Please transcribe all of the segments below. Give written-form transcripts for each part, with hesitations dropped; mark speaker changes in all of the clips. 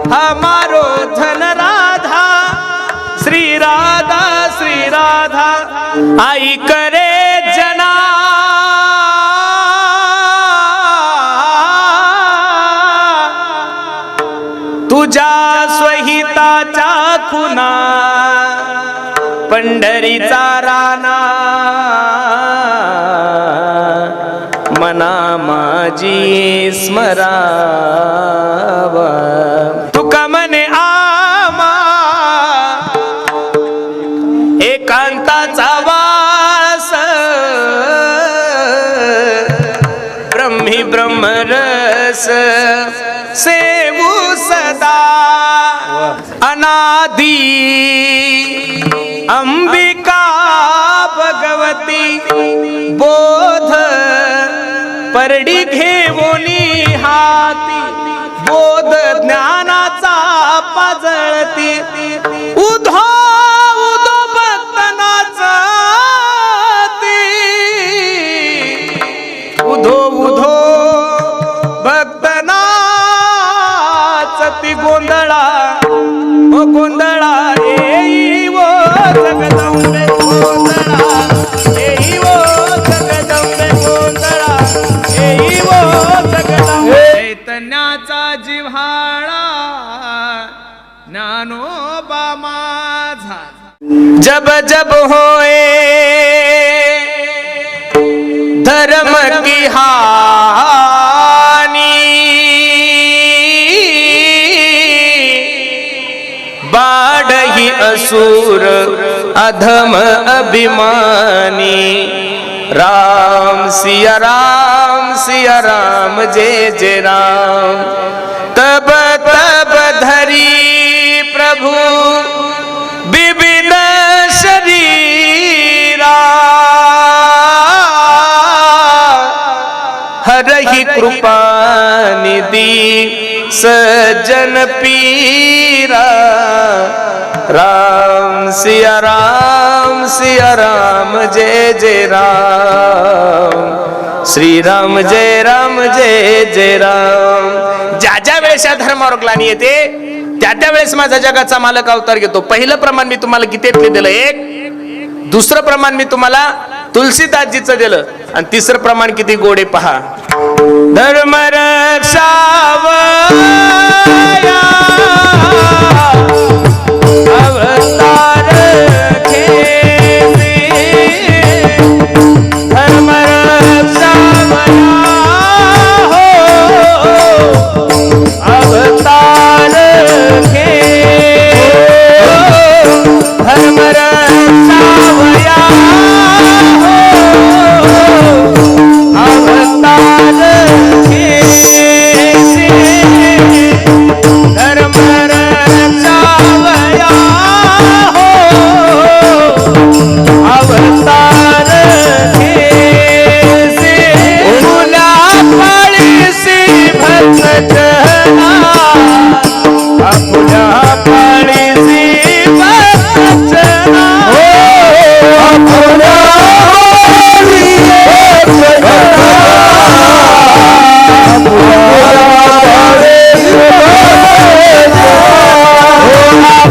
Speaker 1: हमारो धन राधा, श्री राधा श्री राधा आई करे जना। तुझ्या स्वहिताच्या खुना पंढरीचा राणा, मना माझी स्मरावा। तुका मने आमा एकांताचा वास, ब्रह्मी ब्रह्मरस सेवू सदा। अनादि अंबिका भगवती बोध परडी घेऊनी हाती, बोध ज्ञानाचा पाजळती। उधो उधो भक्तनाचा ती, उधो उधो भक्तनाच ती। गोंधळा ओ गोंधळा येई वो जगदंबे, गोंधळा येई वो जगदंबे, गोंधळा येई वो जगदंबे। चैतन्याचा जिव्हाळा ज्ञानोबा माझा, जब जब होए धर्म की हानी, बाढ़ही असुर अधम अभिमानी। राम सिया राम जय जय राम। तब तब धरी प्रभु विभिन्न शरीरा, हरहि कृपा निधि सज्जन पीरा। राम सिया राम जय जय राम। श्री राम जय जय राम। ज्या ज्या वेळेस या धर्मावर ग्लानी येते त्या त्या वेळेस माझा जगाचा मालक अवतार घेतो। पहिलं प्रमाण मी तुम्हाला गीतेतले दिलं एक, दुसरं प्रमाण मी तुम्हाला तुलसीदासजीचं दिलं, आणि तिसरं प्रमाण किती गोडे पहा। धर्म रक्षावया अवतार घेते, धर्म रक्षावया हो अवतार घेते, धर्म रक्षावया अवतार घेते, धर्म रक्षावया अवतार घेते।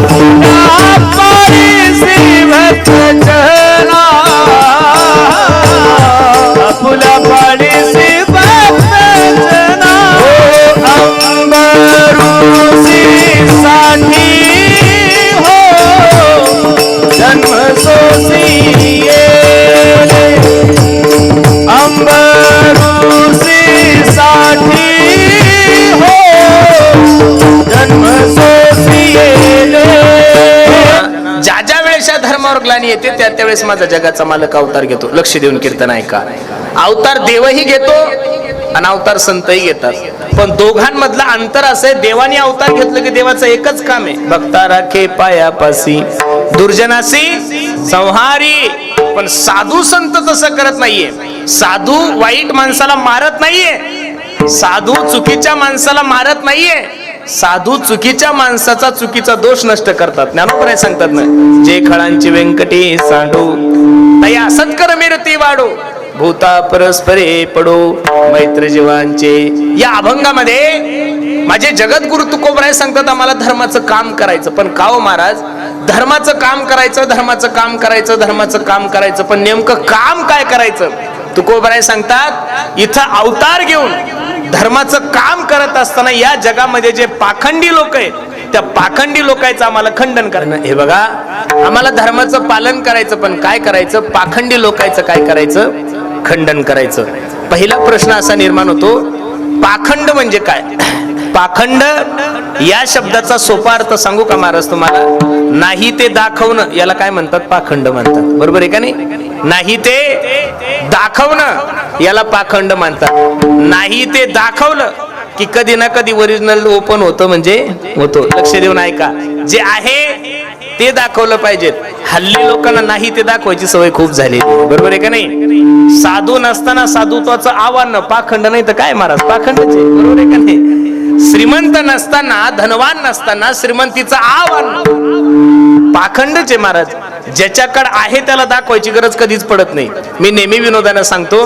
Speaker 1: फुला फळीसी भक्त जना, फुला फळीसी भक्त जना, फुला ग्लानी येते त्या त्यावेळेस माझा जगाचा मालक अवतार घेतो। लक्ष देऊन कीर्तन ऐका। अवतार देवही घेतो आणि अवतार संतही घेतात, पण दोघांमधलं अंतर असं आहे, देवाने अवतार घेतलं की देवाचं एकच काम आहे, भक्ता राखे पायापासी दुर्जनासी संहारी। पण साधू संत तसं करत नाहीये। साधू वाईट माणसाला मारत नाहीये, साधू चुकीच्या माणसाला मारत नाहीये, साधू चुकीच्या माणसाचा चुकीचा दोष नष्ट करतात। ज्ञानोबराय सांगतात ना, जे खळांची व्यंकटी सांडू तया सत्कर मिरती वाढो, भूता परस्परे पडो मैत्र जीवांचे। या अभंगामध्ये माझे जगद्गुरु तुकोबराय सांगतात आम्हाला धर्माचं काम करायचं. पण का हो महाराज, धर्माचं काम करायचं, धर्माचं काम करायचं, धर्माचं काम करायचं, पण नेमकं काम काय करायचं? तुकोबराय सांगतात इथं अवतार घेऊन धर्माचं काम करत असताना या जगामध्ये जे पाखंडी लोक आहेत त्या पाखंडी लोकांचं आम्हाला खंडन करणं. हे बघा, आम्हाला धर्माचं पालन करायचं, पण काय करायचं? पाखंडी लोकांचं काय करायचं? खंडन करायचं. पहिला प्रश्न असा निर्माण होतो, पाखंड म्हणजे काय? पाखंड या शब्दाचा सोपा अर्थ सांगू का महाराज तुम्हाला? नाही ते दाखवणं याला काय म्हणतात? पाखंड म्हणतात. बरोबर आहे का नाही? नाही ते दाखवणं याला पाखंड म्हणतात. नाही ते दाखवलं की कधी ना कधी ओरिजिनल ओपन होतं, म्हणजे होतो. लक्ष देऊन ऐका, जे आहे ते दाखवलं पाहिजे. हल्ली लोकांना नाही ते दाखवायची सवय खूप झाली. बरोबर आहे का नाही? साधू नसताना साधुत्वाचं आव्हान, पाखंड नाही तर काय महाराज? पाखंडच आहे. बरोबर आहे का नाही? श्रीमंत नसताना, धनवान नसताना श्रीमंतीचं आव्हान, पाखंडच आहे महाराज. ज्याच्याकडे आहे त्याला दाखवायची गरज कधीच पडत नाही. मी नेहमी विनोदानं सांगतो,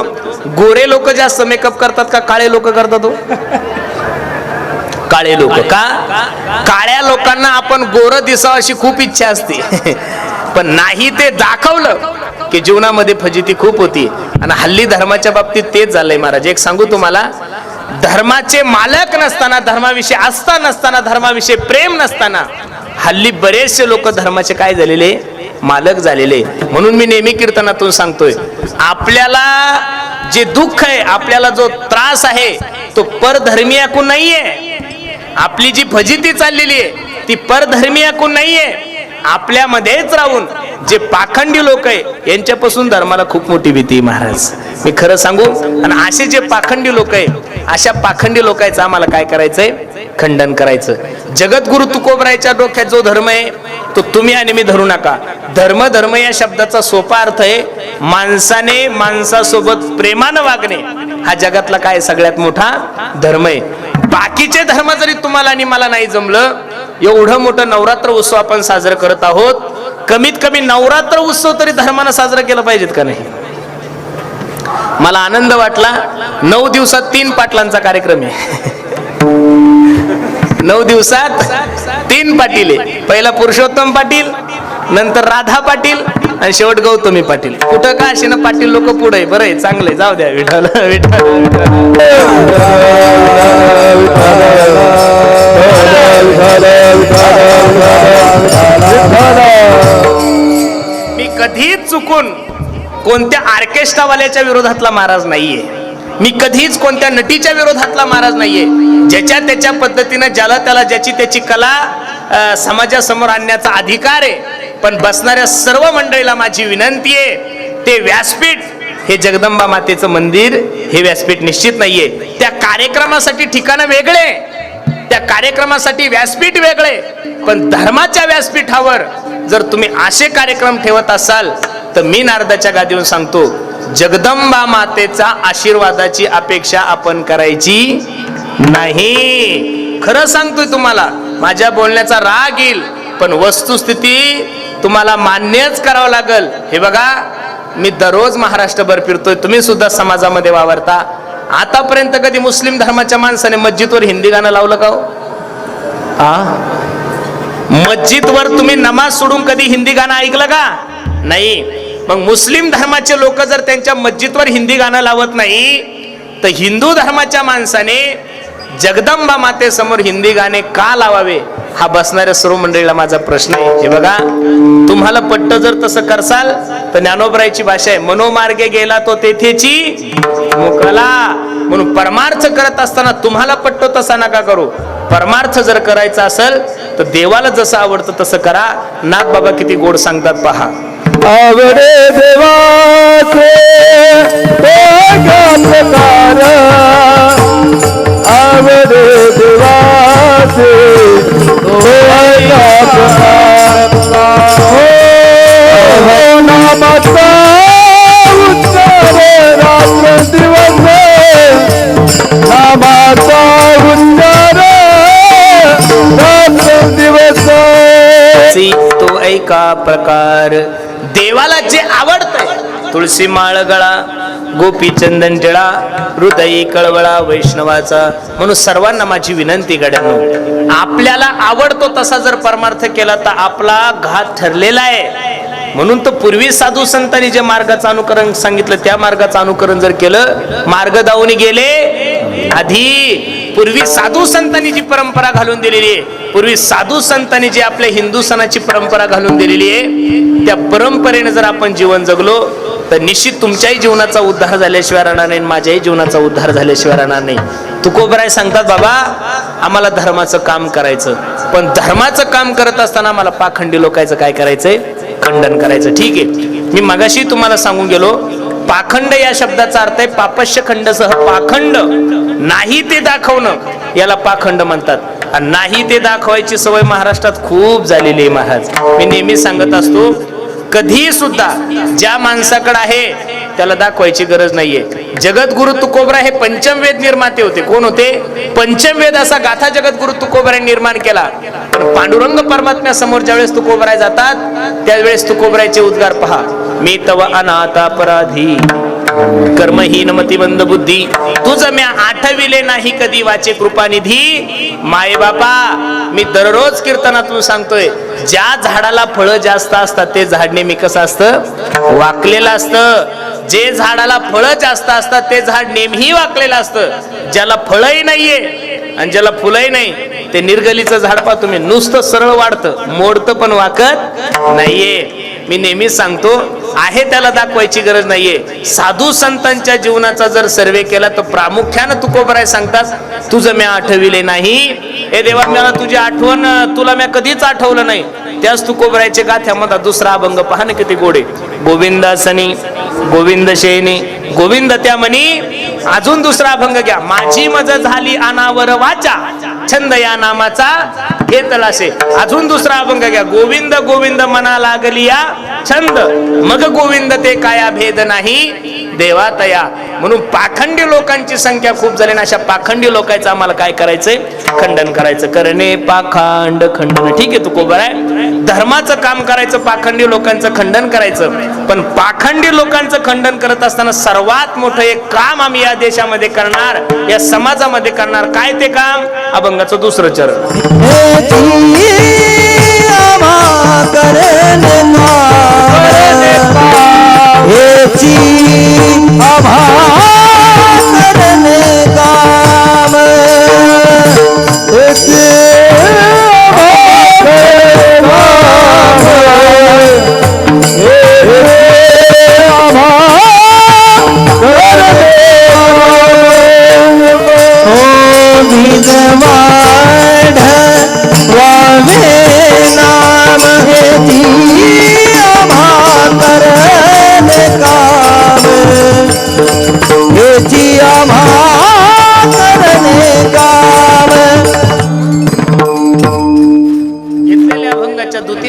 Speaker 1: गोरे लोक जास्त मेकअप करतात का काळे लोक करतात? हो, काळे लोक. का? काळ्या लोकांना आपण गोरं दिसावं अशी खूप इच्छा असते, पण नाही ते दाखवलं की जीवनामध्ये फजिती खूप होती. आणि हल्ली धर्माच्या बाबतीत तेच झालंय महाराज. एक सांगू तुम्हाला, धर्माचे मालक नसताना, धर्माविषयी आस्था नसताना, धर्माविषयी प्रेम नसताना हल्ली बरेचसे लोक धर्माचे काय झालेले? मालक झालेले. म्हणून मी नेहमी कीर्तनातून सांगतोय, आपल्याला जे दुःख आहे, आपल्याला जो त्रास आहे तो परधर्मीयाकून नाहीये. आपली जी फजिती चाललेली आहे ती परधर्मीयाकून नाहीये. आपल्यामध्येच राहून जे पाखंडी लोक आहे यांच्यापासून धर्माला खूप मोठी भीती महाराज. मी खरं सांगू, आणि असे जे पाखंडी लोक आहे अशा पाखंडी लोकांचं आम्हाला काय करायचंय? खंडन करायचं. जगद्गुरु तुकोबरायच्या डोक्यात जो धर्म आहे तो तुम्ही आणि मी धरू नका. धर्म, धर्म या शब्दाचा सोपा अर्थ आहे माणसाने माणसासोबत प्रेमानं वागणे. हा जगातला काय सगळ्यात मोठा धर्म आहे. बाकीचे धर्म जरी तुम्हाला आणि मला नाही जमलं, एवढं मोठं नवरात्र उत्सव आपण साजरा करत आहोत, कमीत कमी नवरात्र उत्सव तरी धर्मानं साजरा केला पाहिजेत का नाही? मला आनंद वाटला, 9 दिवसात 3 पाटलांचा कार्यक्रम आहे. 9 दिवसात 3 पाटील आहे. पहिला पुरुषोत्तम पाटील, नंतर राधा पाटील आणि शेवट गौतमी पाटील. कुठं का असे ना पाटील लोक पुढे. बरं आहे, चांगलंय, जाऊ द्या. विठ्ठल विठ्ठल मी कधीच चुकून कोणत्या ऑर्केस्ट्रावाल्याच्या विरोधातला महाराज नाहीये. मी कधीच कोणत्या नटीच्या विरोधातला महाराज नाहीये. ज्याच्या त्याच्या पद्धतीने ज्याला त्याला ज्याची त्याची कला समाजासमोर आणण्याचा अधिकार आहे. पण बसणाऱ्या सर्व मंडळीला माझी विनंती आहे, ते व्यासपीठ हे जगदंबा मातेचं मंदिर हे व्यासपीठ निश्चित नाहीये. त्या कार्यक्रमासाठी ठिकाण वेगळे, त्या कार्यक्रमासाठी व्यासपीठ वेगळे, पण धर्माच्या व्यासपीठावर जर तुम्ही असे कार्यक्रम ठेवत असाल तर मी नारदाच्या गादीवरून सांगतो, जगदंबा मातेचा आशीर्वादाची अपेक्षा आपण करायची नाही. खरं सांगतोय तुम्हाला, माझ्या बोलण्याचा राग येईल पण वस्तुस्थिती तुम्हाला मान्यच करावं लागल. हे बघा, मी दररोज महाराष्ट्रभर फिरतोय, तुम्ही सुद्धा समाजामध्ये वावरता. आतापर्यंत कधी मुस्लिम धर्माच्या माणसाने मस्जिदवर हिंदी गाणं लावलं का हो? मस्जिदवर तुम्ही नमाज सोडून कधी हिंदी गाणं ऐकलं का? नाही. मग मुस्लिम धर्माचे लोक जर त्यांच्या मस्जिदवर हिंदी गाणं लावत नाही तर हिंदू धर्माच्या माणसाने जगदंबा मातेसमोर हिंदी गाणे का लावावे, हा बसणाऱ्या सर्व मंडळीला माझा प्रश्न आहे. हे बघा, तुम्हाला पट्ट जर तसं करसाल तर ज्ञानोबरायची भाषा आहे, मनोमार्गे गेला तो तेथेची मोकला. म्हणून परमार्थ करत असताना तुम्हाला पट्टो तसा नका करू. परमार्थ जर करायचा असेल तर देवाला जसं आवडतं तसं करा. नाथ बाबा किती गोड सांगतात पहा.
Speaker 2: आवडे देवाचे प्रकार, आवडे देवाचे नामाचा उच्चार रात्र दिवस, नामाचा उच्चार रात्र दिवस.
Speaker 1: तो एका प्रकार देवाला जे आवडतंय तुळशी माळ गळा, गोपी चंदन टिळा, हृदयी कळवळा वैष्णवाचा. म्हणून सर्वांना माझी विनंती गड्यांनो, आपल्याला आवडतो तसा जर परमार्थ केला तर आपला घात ठरलेला आहे. म्हणून तर पूर्वी साधू संतांनी जे मार्गाचं अनुकरण सांगितलं त्या मार्गाचं अनुकरण जर केलं, मार्ग दावून गेले. आधी पूर्वी साधू संतांनी जी परंपरा घालून दिलेली आहे, पूर्वी साधू संतांनी जी आपल्या हिंदू सणाची परंपरा घालून दिलेली आहे, त्या परंपरेने जर आपण जीवन जगलो तर निश्चित तुमच्याही जीवनाचा उद्धार झाल्याशिवाय राहणार नाही, माझ्याही जीवनाचा उद्धार झाल्याशिवाय राहणार नाही. तुकोबराय सांगतात, बाबा आम्हाला धर्माचं काम करायचं, पण धर्माचं काम करत असताना आम्हाला पाखंडी लोकांचं काय करायचंय, खंडन करायचं. ठीक आहे, मी मगाशी तुम्हाला सांगून गेलो, पाखंड या शब्दाचा अर्थ आहे पापश्य खंडसह. पाखंड नाही ते दाखवणं याला पाखंड म्हणतात. आणि नाही ते दाखवायची सवय महाराष्ट्रात खूप झालेली आहे महाराज. मी नेहमी सांगत असतो, कधी सुद्धा ज्या माणसाकडे आहे त्याला दाखवायची गरज नाहीये. जगद्गुरु तुकोबराय हे पंचमवेद निर्माते होते. कोण होते? पंचमवेद असा गाथा जगद्गुरु तुकोबराय निर्माण केला. पांडुरंग परमात्म्या समोर ज्यावेळेस तुकोबराय जातात त्यावेळेस तुकोबरायचे उद्गार पहा. मी तव अनाथ अपराधी कर्महीन मतिमंद बुद्धी, तुझं म्या आठविले नाही कधी वाचे कृपानिधी. माये बापा, मी दररोज कीर्तनातून सांगतोय, ज्या झाडाला फळं जास्त असतात ते झाड नेहमी कसं असतं, वाकलेलं असतं. जे झाडाला फळं जास्त असतात ते झाड नेहमी वाकलेलं असतं. ज्याला फळही नाहीये आणि ज्याला फुलंही नाही ते निर्गलीचं झाड पहा तुम्ही, नुसतं सरळ वाढतं, मोडतं पण वाकत नाहीये. मी नेहमी सांगतो, आहे त्याला दाखवायची गरज नाहीये. साधू संतांच्या जीवनाचा जर सर्वे केला तर प्रामुख्यानं तुकोबराय सांगतात, तुझं मी आठविले नाही. हे देवा, मला तुझी आठवण, तुला मी कधीच आठवलं नाही. त्याच तुकोबरायचे गाथ्यामध्ये दुसरा अभंग पहा ना किती गोडे. गोविंदासनी गोविंद शेनी गोविंद त्या मनी. अजून दुसरा अभंग घ्या. माझी मज झाली अनावर वाचा, छंद या नामाचा घेतलासे. अजून दुसरा अभंग घ्या. गोविंद गोविंद मना लागली या छंद, मग गोविंद ते काया भेद नाही देवा तया. म्हणून पाखंडी लोकांची संख्या खूप झाली ना, अशा पाखंडी लोकांचं आम्हाला काय करायचंय, खंडन करायचं. करणे पाखंड खंडन. ठीक आहे तुकोबराय, धर्माचं काम करायचं, पाखंडी लोकांचं खंडन करायचं. पण पाखंडी लोकांचं खंडन करत असताना सर्वात मोठं एक काम आम्ही या देशामध्ये करणार, या समाजामध्ये करणार. काय ते काम? अभंगाचं दुसरं चरण.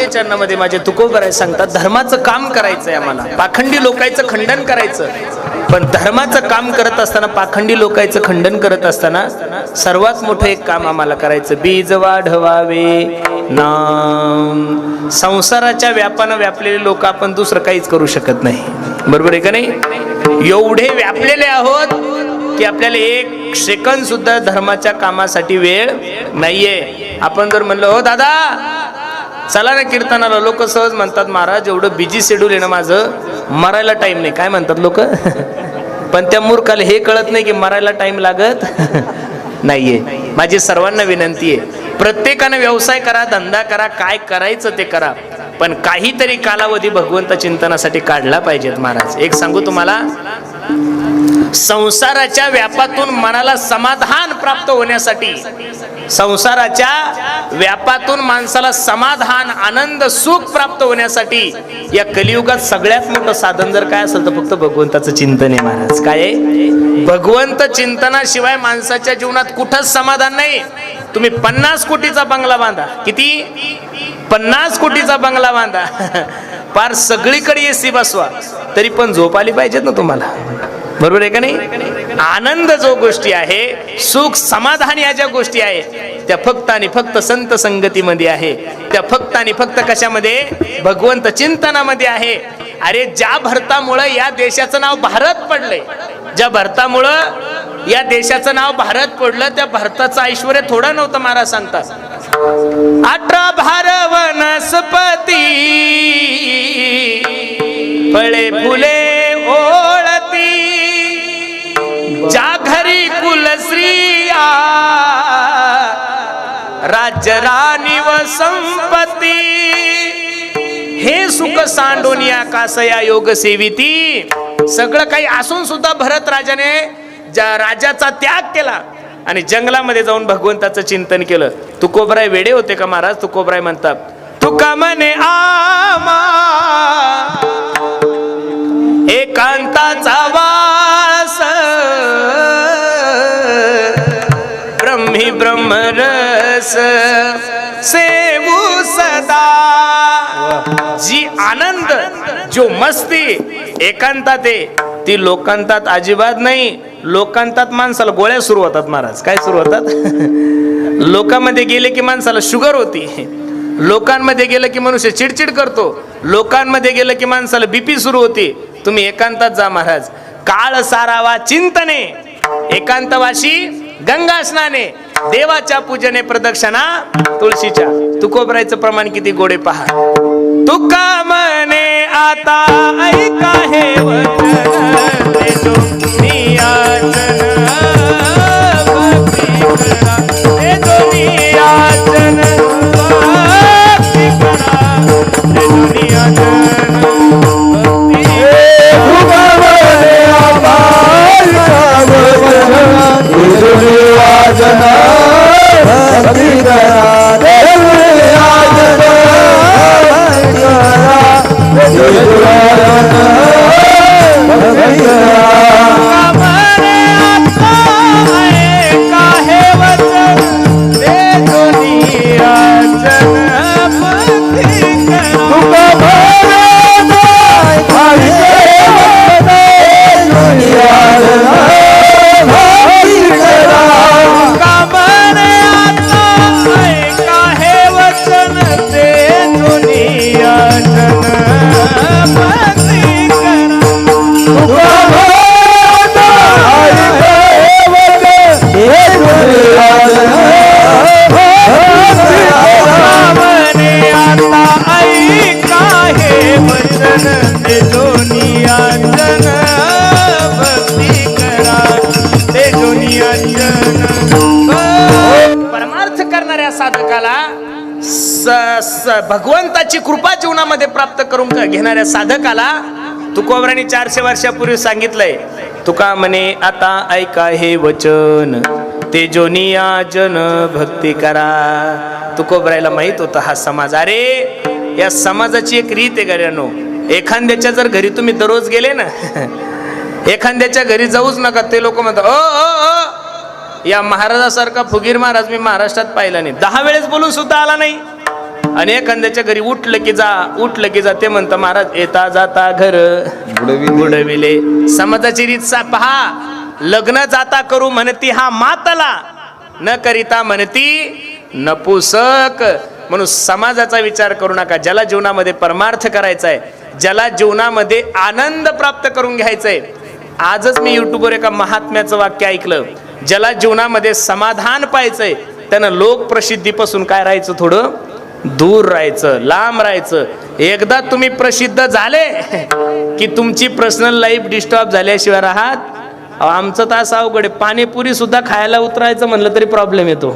Speaker 1: चरणामध्ये माझे तुकोबराय सांगतात, धर्माचं काम करायचंय आम्हाला, पाखंडी लोकांचं खंडन करायचं. पण धर्माचं काम करत असताना, पाखंडी लोकांचं खंडन करत असताना सर्वात मोठं एक काम आम्हाला करायचं, बीज वाढवावे नाम. संसाराच्या व्यापानं व्यापलेले लोक आपण दुसरं काहीच करू शकत नाही. बरोबर आहे का नाही? एवढे व्यापलेले आहोत की आपल्याला एक सेकंद सुद्धा धर्माच्या कामासाठी वेळ नाहीये. आपण जर म्हणलं, हो दादा चला ना कीर्तनाला, लोक सहज म्हणतात, महाराज एवढं बिझी शेड्यूल आहे ना माझं, मरायला टाइम नाही. काय म्हणतात लोक? पण त्या मूर्खाला हे कळत नाही की मरायला टाइम लागत नाहीये. माझी सर्वांना विनंती आहे, प्रत्येकानं व्यवसाय करा, धंदा करा, काय करायचं ते करा, पण काहीतरी कालावधी भगवंत चिंतनासाठी काढला पाहिजेत महाराज. एक सांगू तुम्हाला, संसाराच्या व्यापातून मनाला समाधान प्राप्त होण्यासाठी, संसाराच्या व्यापातून माणसाला समाधान, आनंद, सुख प्राप्त होण्यासाठी या कलियुगात सगळ्यात मोठं साधन जर काय असेल तर फक्त भगवंताचं चिंतन आहे महाराज. काय आहे? भगवंत चिंतनाशिवाय माणसाच्या जीवनात कुठंच समाधान नाही. तुम्ही 50 कोटीचा बंगला बांधा, किती? 50 कोटीचा बंगला बांधा, पार सगळीकडे एसी बसवा, तरी पण झोप आली पाहिजेत ना तुम्हाला. बरोबर आहे का नाही? आनंद जो गोष्टी आहे, सुख समाधान या ज्या गोष्टी आहे, त्या फक्त आणि फक्त संत संगतीमध्ये आहे. त्या फक्त आणि फक्त कशामध्ये? भगवंत चिंतनामध्ये आहे. अरे ज्या भरतामुळं या देशाचं नाव भारत पडलंय, ज्या भरतामुळं या देशाचं नाव भारत पडलं, त्या भारताचं ऐश्वर्य थोडं नव्हतं महाराज सांगतात. 18 भार वनस्पती फळे फुले ओळती, ज्या घरी कुलश्रिया राज्य राणी व संपत्ती, हे सुख सांडून या कासया योग सेविती. सगळं काही असून सुद्धा भरत राजाने ज्या राजाचा त्याग केला आणि जंगलामध्ये जाऊन भगवंताचं चिंतन केलं. तुकोबराय वेडे होते का महाराज? तुकोबराय म्हणतात, तुका म्हणे आमा एकांताचा वास, ब्रह्मी ब्रह्मरस सेवू सदा. जी आनंद, जो मस्ती एकांतात आहे, ती लोकांतात अजिबात नाही. लोकांतात माणसाला गोळ्या सुरू होतात महाराज. काय सुरू होतात? लोकांमध्ये गेले की माणसाला शुगर होती, लोकांमध्ये गेलं की मनुष्य चिडचिड करतो, लोकांमध्ये गेलं की माणसाला बीपी सुरू होती. तुम्ही एकांतात जा महाराज. काळ सारावा चिंतने, एकांतवाशी गंगा स्नाने, देवाच्या पूजने प्रदक्षिणा तुळशीच्या. तुकोबरायचं प्रमाण किती गोडे पहा. तुका म्हणे आता ऐका हे वचन, ते जो नियाचन भक्ती करा, ते जो नियाचन भक्ती करा, ते जो नियाचन भक्ती.
Speaker 2: तुका म्हणे आता ऐका वचन, ते जो नियाचन भक्ती करा, ते जो नियाचन भक्ती करा, ते जो नियाचन भक्ती करा.
Speaker 1: परमार्थ करणाऱ्या साधकाला भगवंताची कृपा जीवनामध्ये प्राप्त करून घेणाऱ्या साधकाला तुकोबराने 400 वर्षापूर्वी सांगितलंय. तुका म्हणे आता ऐका हे वचन, ते जो नियाजन भक्ती करा. तुकोबरायला माहित होता हा समाज. अरे या समाजाची एक रीत आहे गड्यानो. एखाद्याच्या जर घरी तुम्ही दररोज गेले ना, एखाद्याच्या घरी जाऊच नका. ते लोक म्हणतात ओ या महाराजासारखा फुगीर महाराज मी महाराष्ट्रात पाहिला नाही. 10 वेळेस बोलून सुद्धा आला नाही. आणि एखाद्याच्या घरी उठलं की जा, ते म्हणतं महाराज येता जाता घर बुडविले. समाजाची रीत पहा. लग्न जाता करू म्हणती हा मातला, न करिता म्हणती नपुसक. म्हणून समाजाचा विचार करू नका. ज्याला जीवनामध्ये परमार्थ करायचा आहे, ज्याला जीवनामध्ये आनंद प्राप्त करून घ्यायचंय. आजच मी युट्यूबवर एका महात्म्याचं वाक्य ऐकलं. ज्याला जीवनामध्ये समाधान पाहायचंय त्यानं लोक प्रसिद्धीपासून काय राहायचं, थोडं दूर राहायचं, लांब राहायचं. एकदा तुम्ही प्रसिद्ध झाले की तुमची पर्सनल लाईफ डिस्टर्ब झाल्याशिवाय राहत. आमचं तर असं अवघड आहे, पाणीपुरी सुद्धा खायला उतरायचं म्हणलं तरी प्रॉब्लेम येतो.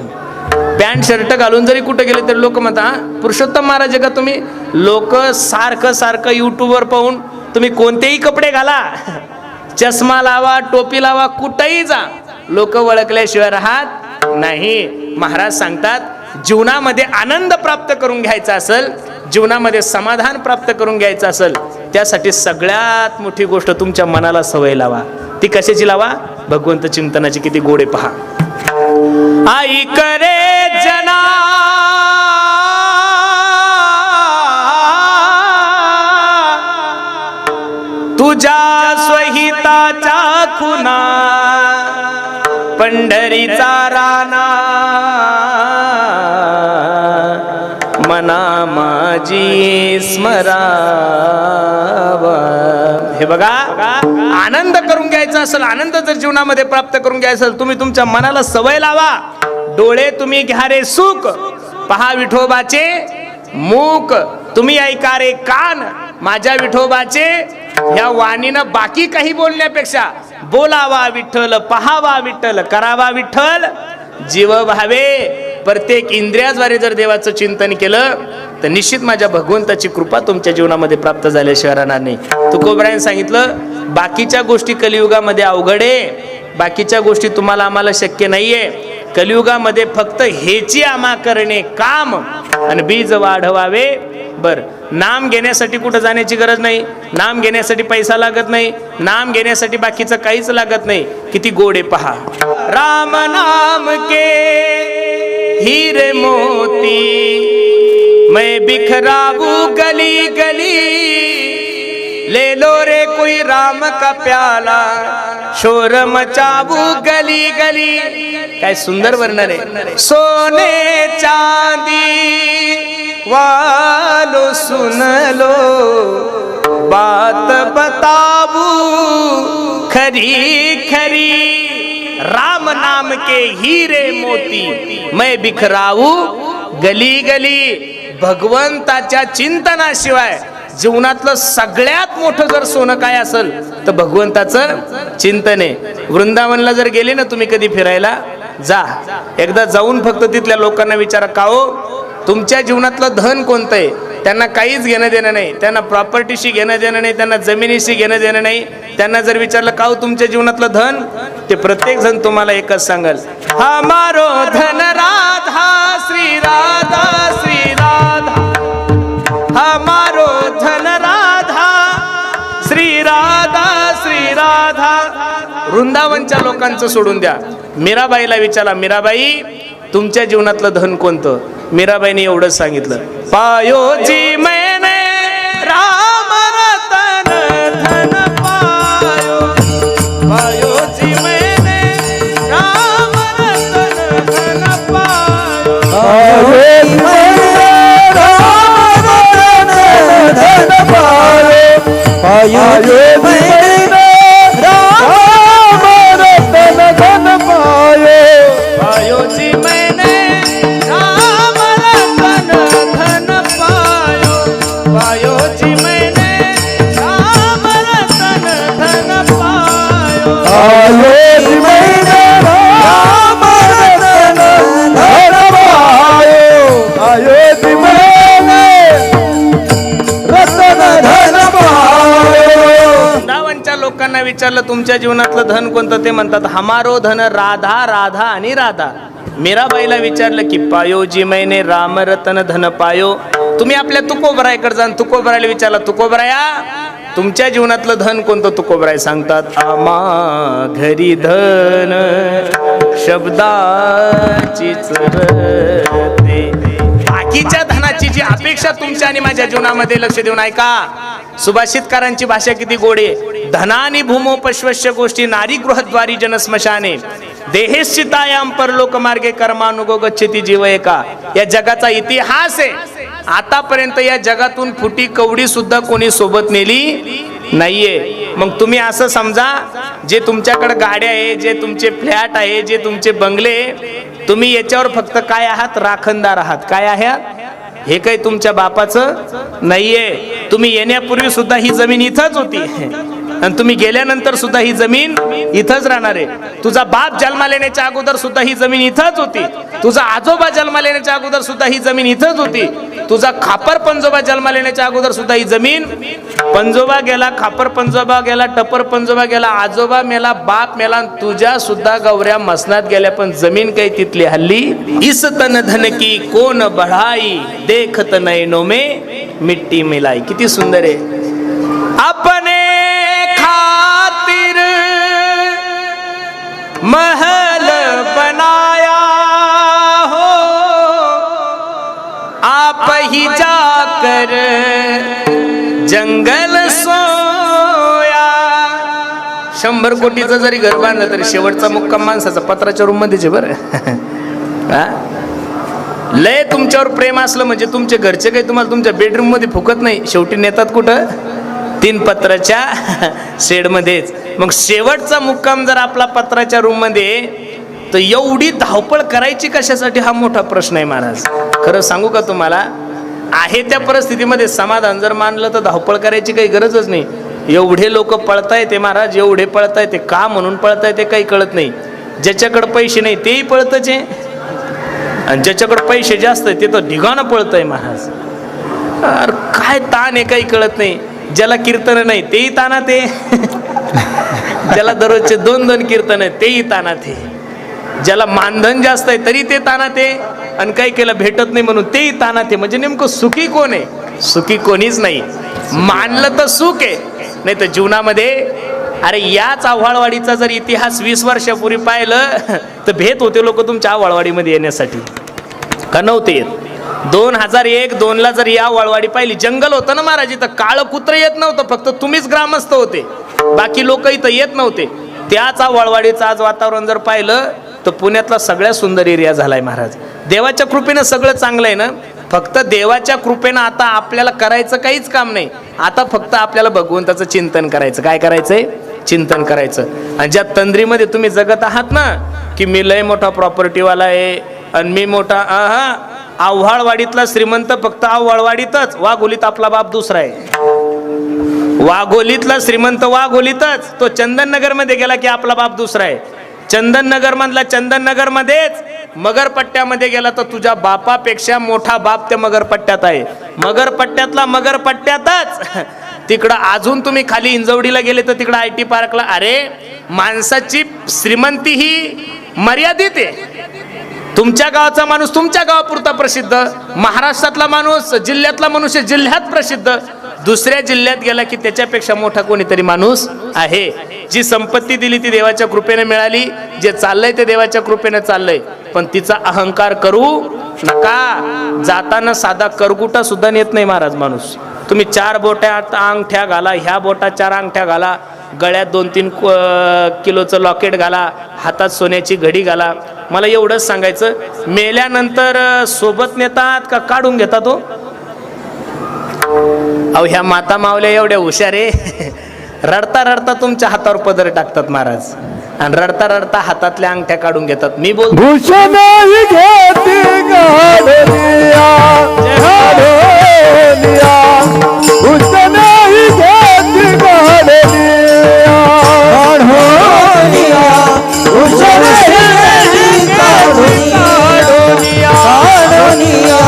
Speaker 1: पॅन्ट शर्ट घालून जरी कुठे गेले तरी लोक म्हणतात पुरुषोत्तम महाराज का तुम्ही. लोक सारखं युट्यूबवर पाहून तुम्ही कोणतेही कपडे घाला, चष्मा लावा, टोपी लावा, कुठेही जा, लोक ओळखल्याशिवाय राहत नाही. महाराज सांगतात जीवनामध्ये आनंद प्राप्त करून घ्यायचा असेल, जीवनामध्ये समाधान प्राप्त करून घ्यायचं असेल, त्यासाठी सगळ्यात मोठी गोष्ट तुमच्या मनाला सवय लावा. ती कशाची लावा? भगवंत चिंतनाची. किती गोडे पहा. आई करे जना तुझ्या स्वहिताच्या खुना, पंढरीचा राणा मना माझी स्मरावा. हे बघा, आनंद करून घ्यायचा असेल, आनंद जर जीवनामध्ये प्राप्त करून घ्यायचा असेल, तुम्ही तुमच्या मनाला सवय लावा. डोळे तुम्ही घ्या रे सुख, पहा विठोबाचे मूक. तुम्ही ऐका रे कान, माझ्या विठोबाचे. ह्या वाणीनं बाकी काही बोलण्यापेक्षा बोलावा विठ्ठल, पहावा विठ्ठल, करावा विठ्ठल जीव भावे. प्रत्येक इंद्रियाद्वारे जर देवाचं चिंतन केलं तर निश्चित माझ्या भगवंताची कृपा तुमच्या जीवनामध्ये प्राप्त झाल्याशिवाय राहणार नाही. तुकोबरायाने सांगितलं, बाकीच्या गोष्टी कलियुगामध्ये अवघड आहे, बाकीच्या गोष्टी तुम्हाला आम्हाला शक्य नाहीये. कलियुगामध्ये फक्त हेची आमा करणे काम आणि बीज वाढवावे. बर, नाम घेण्यासाठी कुठं जाण्याची गरज नाही, नाम घेण्यासाठी पैसा लागत नाही, नाम घेण्यासाठी बाकीचं काहीच लागत नाही. किती गोड आहे पहा. राम नाम के हीरे मोती मैं बिखराबू गली गली, ले लो रे कोई राम का प्याला, शोर मचाबू गली गली. काय सुंदर वर्णन आहे. सोने चांदी वालो सुन लो, बात बताबू खरी खरी. राम नाम के हीरे मोती मैं बिखरावू गली गली. भगवंताच्या चिंतनाशिवाय जीवनातलं सगळ्यात मोठं जर सोनं काय असेल तर भगवंताचं चिंतन आहे. वृंदावनला जर गेले ना तुम्ही कधी फिरायला, जा एकदा जाऊन फक्त तिथल्या लोकांना विचारा, का हो तुमच्या जीवनातलं धन कोणतं आहे. त्यांना काहीच घेणं देणं नाही, त्यांना प्रॉपर्टीशी घेणं देणं नाही, त्यांना जमिनीशी घेणं देणं नाही. त्यांना जर विचारलं का हो तुमच्या जीवनातलं धन, ते प्रत्येक जण तुम्हाला एकच सांगाल, हमारो धन राधा श्री राधा श्री राधा, हमारो धन राधा श्री राधा श्री राधा. वृंदावनच्या लोकांचं सोडून द्या, मीराबाईला विचारा, मीराबाई तुमच्या जीवनातलं धन कोणतं. मीराबाईने एवढंच सांगितलं, पायो जी मैंने राम रतन धन पायो, पायो जी मैंने राम रतन धन पायो,
Speaker 2: पायो जी मैंने राम रतन धन पायो, पायो जी मैंने राम रतन धन पायो,
Speaker 1: पायो जी मैंने राम रतन धन पायो, पायो जी मैंने राम रतन धन पायो,
Speaker 2: पायो जी मैंने राम रतन धन पायो, पायो जी मैंने रतन धन पायो.
Speaker 1: वृंदावनच्या लोकांना विचारलं तुमच्या जीवनातलं धन कोणतं, ते म्हणतात हमारो धन राधा राधा आणि राधा. मीराबाईला विचारलं की पायो जी मैंने राम रतन धन पायो. तुम्ही आपल्या तुकोबरायकडे जाऊन तुकोबरायला विचारलं, तुकोबराया तुमच्या जीवनातलं धन कोणतं. तुकोबराय सांगतात, आमा घरी धन शब्दाचीच रते. बाकीच्या धनाची जी अपेक्षा तुमच्या आणि माझ्या जीवनामध्ये, लक्ष देऊन ऐका, सुभाषितकारांची भाषा किती गोड आहे. धनानी भूमो पश्वश्य गोष्टी नारी गृहद्वारी जनस्मशाने, देहेश्चितायाम परलोक मार्गे कर्मानुगो गच्छति जीव एका. या जगाचा इतिहास आहे. आतापर्यंत या जगातून फुटी कवडी सुद्धा कोणी सोबत नेली नाहीये. मग तुम्ही असं समजा, जे तुमच्याकडे गाड्या आहे, जे तुमचे फ्लॅट आहे, जे तुमचे बंगले, तुम्ही याच्यावर फक्त काय आहात, राखणदार आहात. काय आहात, हे काही तुमच्या बापाचं नाहीये. तुम्ही येण्यापूर्वी सुद्धा ही जमीन इथंच होती आणि तुम्ही गेल्यानंतर सुद्धा ही जमीन इथंच राहणार आहे. तुझा बाप जन्माला येण्याच्या अगोदर सुद्धा ही जमीन इथंच होती. तुझा आजोबा जन्माला येण्याच्या अगोदर सुद्धा ही जमीन इथंच होती. तुझा खापर पंजोबा जन्माला येण्याच्या अगोदर सुद्धा ही जमीन, पंजोबा गेला, खापर पंजोबा गेला, टपर पंजोबा गेला, आजोबा मेला, बाप मेला, तुझ्या सुद्धा गौऱ्या मसनात गेल्या, पण जमीन काही तिथली हल्ली. इस तन धन की कोण बढ़ाई, देखत नैनो में मिट्टी मिलाई. किती सुंदर आहे. अपने खातिर महल बनाया हो, आप ही जाकर जंगल सोया. 100 कोटीचं जरी घर बांधलं तरी शेवटचा मुक्काम माणसाचा पत्राच्या रूम मध्येच आहे बरं. लय तुमच्यावर प्रेम असलं म्हणजे तुमचे घरचे काही तुम्हाला तुमच्या बेडरूम मध्ये फुकत नाही, शेवटी नेतात कुठं? 3 पत्राच्या शेड मध्येच. मग शेवटचा मुक्काम जर आपला पत्राच्या रूम मध्ये, तर एवढी धावपळ करायची कशासाठी हा मोठा प्रश्न आहे महाराज. खरं सांगू का तुम्हाला, आहे त्या परिस्थितीमध्ये समाधान जर मानलं तर धावपळ करायची काही गरजच नाही. एवढे लोक पळताय ते महाराज, एवढे पळताय ते का म्हणून पळताय ते काही कळत नाही. ज्याच्याकडे पैसे नाही तेही पळतच आहे, आणि ज्याच्याकडे पैसे जास्त आहे ते तर ढिगाणं पळतय महाराज. अरे काय ताण आहे काही कळत नाही. ज्याला कीर्तन नाही तेही तानात आहे, ज्याला दररोजचे 2-2 कीर्तन आहे तेही तानात आहे, ज्याला मानधन जास्त आहे तरी ते तानात आहे, आणि काही केलं भेटत नाही म्हणून तेही तानात आहे. म्हणजे नेमकं सुखी कोण आहे? सुखी कोणीच नाही. मानलं तर सुख आहे, नाही तर जीवनामध्ये. अरे याच आव्हाळवाडीचा जर इतिहास 20 वर्षापूर्वी पाहिलं तर भेट होते लोक तुमच्या आव्हाळवाडीमध्ये येण्यासाठी, का नव्हते येत? 2001-2ला जर या वळवाडी पाहिली, जंगल होतं ना महाराज, इथं काळं कुत्र येत नव्हतं, फक्त तुम्हीच ग्रामस्थ होते, बाकी लोक इथं येत नव्हते. त्याच वळवाडीचं आज वातावरण जर पाहिलं तर पुण्यातला सगळ्यात सुंदर एरिया झालाय महाराज. देवाच्या कृपेनं सगळं चांगलं आहे ना, फक्त देवाच्या कृपेनं आता आपल्याला करायचं काहीच काम नाही. आता फक्त आपल्याला भगवंताचं चिंतन करायचं. काय करायचंय? चिंतन करायचं. आणि ज्या तंद्रीमध्ये तुम्ही जगत आहात ना, की मी लय मोठा प्रॉपर्टीवाला आहे आणि मी मोठा, आव्हाळवाडीतला श्रीमंत फक्त आव्हाळवाडीतच, वाघोलीत आपला बाप दुसरा आहे. वाघोलीतला श्रीमंत वाघोलीतच, तो चंदननगर मध्ये गेला की आपला बाप दुसरा आहे. चंदननगर मधला चंदननगर मध्येच, मगरपट्ट्यामध्ये गेला तर तुझ्या बापापेक्षा मोठा बाप त्या मगरपट्ट्यात आहे. मगरपट्ट्यातला मगरपट्ट्यातच, तिकडं अजून तुम्ही खाली इंजवडीला गेले तर तिकडं IT पार्कला. अरे माणसाची श्रीमंती ही मर्यादित आहे. तुमच्या गावाचा माणूस तुमच्या गावापुरता प्रसिद्ध, महाराष्ट्रातला माणूस, जिल्ह्यातला मनुष्य जिल्ह्यात प्रसिद्ध, दुसऱ्या जिल्ह्यात गेला की त्याच्यापेक्षा मोठा कोणीतरी माणूस आहे. जी संपत्ती दिली ती देवाच्या कृपेने मिळाली, जे चाललंय ते देवाच्या कृपेने चाललंय, पण तिचा अहंकार करू नका. जाताना साधा करगुटा सुद्धा नेत नाही महाराज माणूस. तुम्ही 4 बोट्या अंगठ्या घाला, ह्या बोटा 4 अंगठ्या घाला, गळ्यात 2-3 किलोचं लॉकेट घाला, हातात सोन्याची घडी घाला. मला एवढंच सांगायचं, मेल्यानंतर सोबत नेतात का काढून घेतात? हो अहो, ह्या माता मावल्या एवढ्या हुशार आहे, रडता रडता तुमच्या हातावर पदर टाकतात महाराज, आणि रडता रडता हातातल्या अंगठ्या काढून घेतात. मी बोलतो
Speaker 2: भूषण घेती गाढनिया, गाढनिया, भूषण घेती गाढनिया, गाढनिया, भूषण घेती गाढनिया, गाढनिया,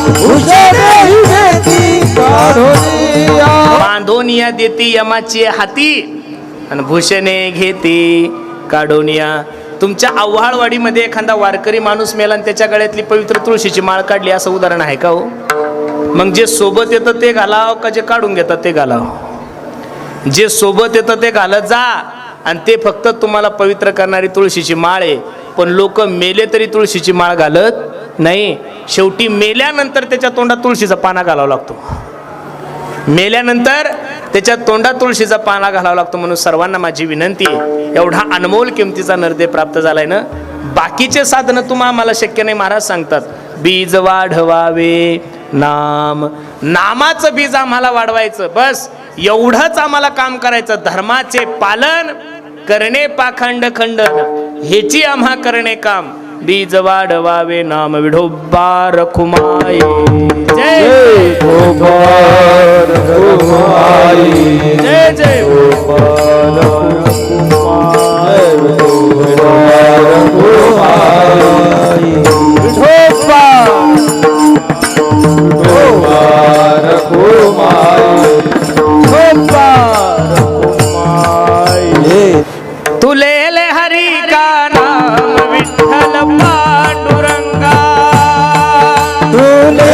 Speaker 2: भूषण घेती गाढनिया.
Speaker 1: बांधोनिया देती यमाची हाती, आणि भूषणे घेती काढोनिया. तुमच्या आव्हाळवाडीमध्ये एखादा वारकरी माणूस मेला आणि त्याच्या गळ्यातली पवित्र तुळशीची माळ काढली, असं उदाहरण आहे का हो? मग जे सोबत येतं ते घालाव का जे काढून घेतात ते घालाव? जे सोबत येतं ते घालत जा, आणि ते फक्त तुम्हाला पवित्र करणारी तुळशीची माळ आहे. पण लोक मेले तरी तुळशीची माळ घालत नाही. शेवटी मेल्यानंतर त्याच्या तोंडात तुळशीचा पाना घालावा लागतो. मेल्यानंतर त्याच्या तोंडात तुळशीचा पाना घालावा लागतो. म्हणून सर्वांना माझी विनंती आहे, एवढा अनमोल किमतीचा नरदे प्राप्त झालाय ना, बाकीचे साधन तुम्हाला मला शक्य नाही. महाराज सांगतात, बीज वाढवावे नाम, नामाचं बीज आम्हाला वाढवायचं, बस एवढंच आम्हाला काम करायचं. धर्माचे पालन करणे, पाखंड खंडन हेची आम्हा करणे काम. बीज वाढवावे नाम विठोबा रखुमाई. जय जय जय तुले हरी का नाम विठ्ठल पांडुरंगा,
Speaker 2: तुले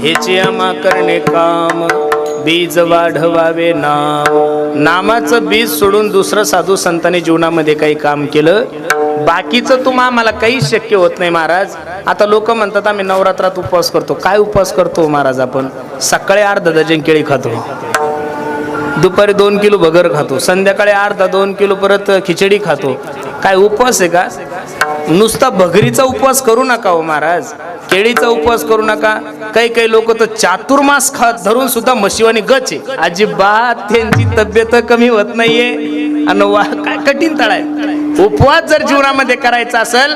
Speaker 1: हेचे आम्हा करणे काम, बीज वाढवावे नाम. नामाचं बीज सोडून दुसरं साधू संतांनी जीवनामध्ये काही काम केलं, बाकीचं आम्हाला काही शक्य होत नाही महाराज. आता लोक म्हणतात आम्ही नवरात्रात उपवास करतो. काय उपवास करतो महाराज? आपण सकाळी अर्धा डझन केळी खातो, दुपारी 2 किलो भगर खातो, संध्याकाळी अर्धा 2 किलो परत खिचडी खातो. काय उपवास आहे का? नुसता भगरीचा उपवास करू नका हो महाराज, केळीचा उपवास करू नका. काही काही लोक तर चातुर्मास खात धरून सुद्धा मशिवानी गच आहे. अजिबात त्यांची तब्येत कमी होत नाहीये. आणि काय कठीण तळ आहे. उपवास जर जीवनामध्ये करायचा असेल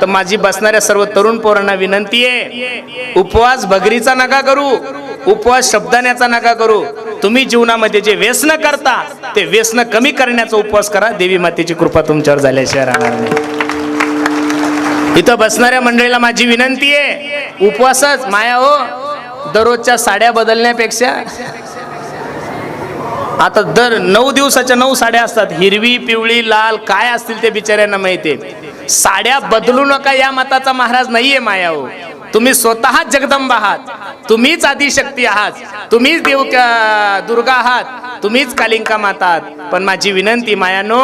Speaker 1: तर माझी बसणाऱ्या सर्व तरुण पोरांना विनंती आहे, उपवास भगरीचा नका करू, उपवास शब्दाण्याचा नका करू. तुम्ही जीवनामध्ये जे व्यसन करता ते व्यसन कमी करण्याचा उपवास करा. देवी मातेची कृपा तुमच्यावर झाल्याशिवाय राहणार नाही. इथं बसणाऱ्या मंडळीला माझी विनंती आहे, उपवासच माया हो. दररोजच्या साड्या बदलण्यापेक्षा आता दर 9 दिवसाच्या 9 साड्या असतात, हिरवी पिवळी लाल काय असतील ते बिचाऱ्यांना माहितीये. साड्या बदलू नका या मताचा महाराज नाहीये माया हो. तुम्ही स्वतः जगदंबा आहात, तुम्हीच आदिशक्ती आहात, तुम्हीच देव दुर्गा आहात, तुम्हीच कालिंका माता आहात. पण माझी विनंती मायानो,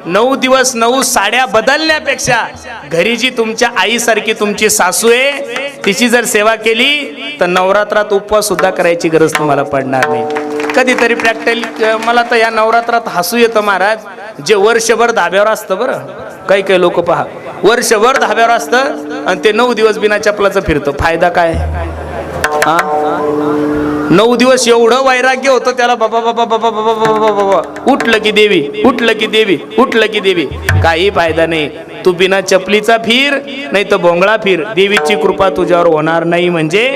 Speaker 1: 9 दिवस 9 साड्या बदलण्यापेक्षा घरी जी तुमच्या आईसारखी तुमची सासू आहे तिची जर सेवा केली तर नवरात्रात उपवास सुद्धा करायची गरज तुम्हाला पडणार नाही. कधीतरी प्रॅक्टिकल मला तर या नवरात्रात हसू येतं महाराज. जे वर्षभर धाब्यावर असतं, बरं काही काही लोक पहा वर्षभर धाब्यावर असतं आणि ते 9 दिवस बिना चपलाचं फिरतं. फायदा काय? 9 दिवस एवढं वैराग्य होतं त्याला, बाबा बाबा बाबा बाबा बाबा बाबा, उठलं की देवी, उठलं की देवी, उठलं की देवी. काही फायदा नाही. तू बिना चपलीचा फिर नाही तर भोंगळा फिर, देवीची कृपा तुझ्यावर होणार नाही म्हणजे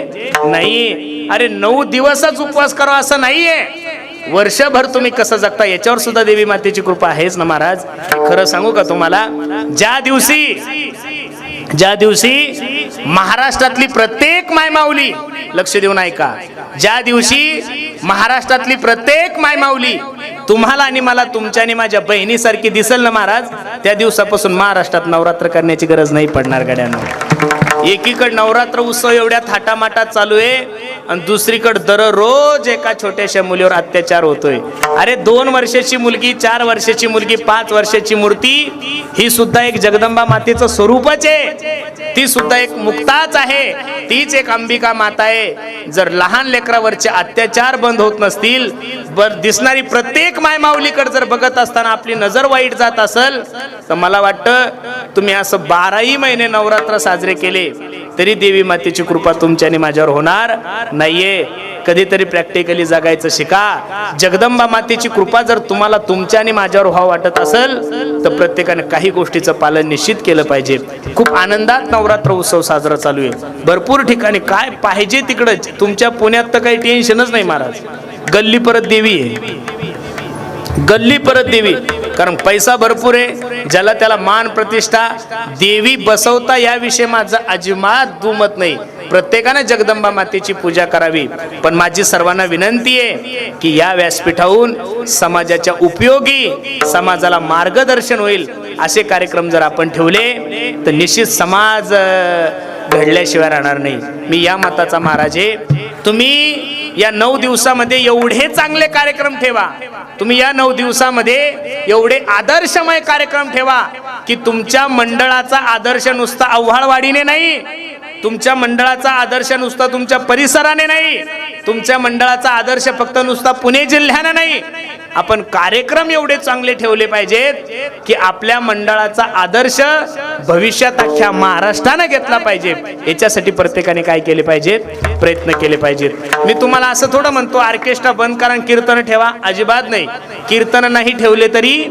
Speaker 1: नाही. अरे 9 दिवसच उपवास करा असं नाहीये, वर्षभर तुम्ही कसं जगता याच्यावर सुद्धा देवी मातेची कृपा आहेच ना महाराज. खरं सांगू का तुम्हाला, ज्या दिवशी महाराष्ट्रातली प्रत्येक मायमाऊली, लक्ष देऊन ऐका, ज्या दिवशी महाराष्ट्रातली प्रत्येक मायमाऊली तुम्हाला आणि मला तुमच्या आणि माझ्या बहिणीसारखी दिसेल ना महाराज, त्या दिवसापासून महाराष्ट्रात नवरात्र करण्याची गरज नाही पडणार गड्यानं. एकीकडे नवरात्र उत्सव एवढ्या थाटामाटात चालू आहे आणि दुसरीकडे दररोज एका छोट्याशा मुलीवर अत्याचार होतोय. अरे 2 वर्षाची मुलगी, 4 वर्षाची मुलगी, 5 वर्षाची मूर्ती ही सुद्धा एक जगदंबा मातेचं स्वरूपच आहे. ती सुद्धा एक मुक्ताच आहे, तीच एक अंबिका माता आहे. जर लहान लेकरावरचे अत्याचार बंद होत नसतील, दिसणारी प्रत्येक मायमाऊलीकडे जर बघत असताना आपली नजर वाईट जात असेल तर मला वाटतं तुम्ही असं 12ही महिने नवरात्र साजरे केले तरी देवी मातेची कृपा तुमच्या आणि माझ्यावर होणार नाहीये. कधीतरी प्रॅक्टिकली जगायचं शिका. जगदंबा मातेची कृपा जर तुम्हाला तुमच्या आणि माझ्यावर व्हावं वाटत असेल तर प्रत्येकाने काही गोष्टीचं पालन निश्चित केलं पाहिजे. खूप आनंदात नवरात्र उत्सव साजरा चालू आहे भरपूर ठिकाणी. काय पाहिजे तिकडं, तुमच्या पुण्यात तर काही टेन्शनच नाही महाराज. गल्ली परत देवी आहे, गल्ली परत देवी. कारण पैसा भरपूर आहे, ज्याला त्याला मान प्रतिष्ठा. देवी बसवता याविषयी माझं अजिबात दुमत नाही. प्रत्येकाने जगदंबा मातेची पूजा करावी. पण माझी सर्वांना विनंती आहे की या व्यासपीठाहून समाजाच्या उपयोगी, समाजाला मार्गदर्शन होईल असे कार्यक्रम जर आपण ठेवले तर निश्चित समाज घडल्याशिवाय राहणार नाही. मी या मताचा महाराज आहे. तुम्ही या 9 दिवसामध्ये एवढे चांगले कार्यक्रम ठेवा, तुम्ही या 9 दिवसामध्ये एवढे आदर्शमय कार्यक्रम ठेवा की तुमच्या मंडळाचा आदर्श नुसता आव्हाळवाडीने नाही, तुमच्या मंडळाचा आदर्श नुसता तुमच्या परिसराने नाही, तुमच्या मंडळाचा आदर्श फक्त नुसता पुणे जिल्ह्याने नाही. आपण कार्यक्रम एवढे चांगले ठेवले पाहिजेत की आपल्या मंडळाचा आदर्श भविष्यात अख्ख्या महाराष्ट्राने घेतला पाहिजे. याच्यासाठी प्रत्येकाने काय केले पाहिजेत? प्रयत्न केले पाहिजेत. मी तुम्हाला असं थोडं म्हणतो ऑर्केस्ट्रा बंद करा, कीर्तन ठेवा, अजिबात नाही. कीर्तन नाही ठेवले तरी